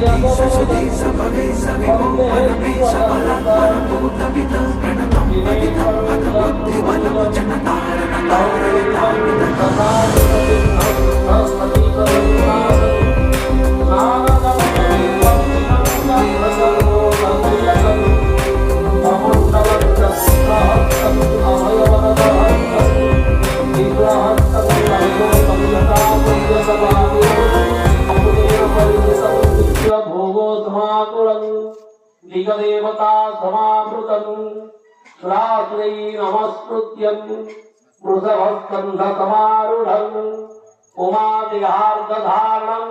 ससुदे Subway सविभो परमे सबलात्मनभूतमिदं प्रणतं पतितं दिगदेवता समावृतं सुरासुरै नमस्कृत्यं वृषभस्कन्धसमारूढं उमादिहार्दधारणं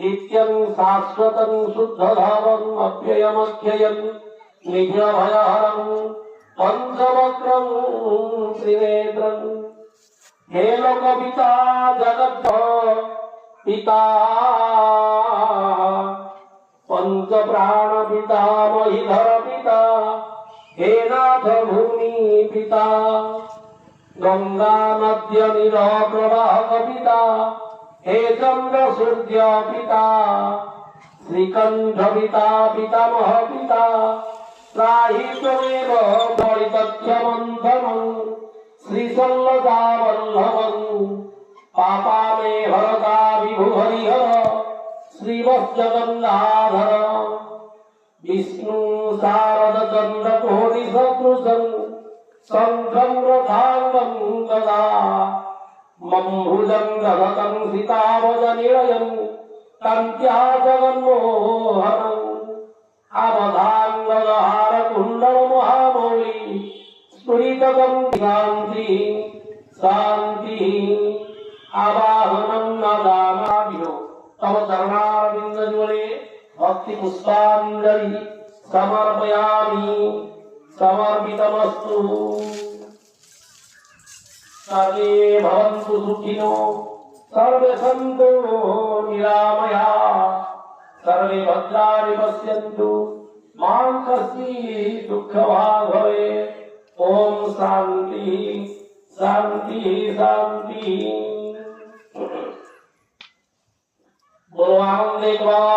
नित्यं शाश्वतं शुद्धधावम् अव्ययमख्ययं निखिलभयहरं पञ्चवक्त्रं त्रिनेत्रं हे लोकपिता जगत्पिता पंच प्राण पिता महीधर पिता हे नाथ भूमि पिता गंगा नद्य नील प्रवाहक पिता हे चंद्र सूर्य पिता श्रीकंठ पिता पितामह पिता त्राहि त्वमेव परितथ्यमन्थनं श्रीशल्लदावल्लभं पापामे हरता विभु हरिहर श्रीवत्सगंगाधर विष्णु शारद चंद्र कोटि सदृशं शंखं रथांगं गदा मम भुजंगधतं सीतावजनिलयं कान्त्या जगन्मोहनम् अवधांगदहार कुंडल महामौली स्फुरितगं शांति शांति आवाहनं नदामाभ्यो तव चरणारविंदजुले भक्ति पुष्पांजलि समर्पयामि समर्पितमस्तु। सर्वे भवन्तु सुखिनो सर्वे सन्तु निरामया सर्वे भद्राणि पश्यन्तु मा कश्चित् दुःखभाग् भवेत्। ओम शांति शांति शांति। बोलो आनंद एक बार।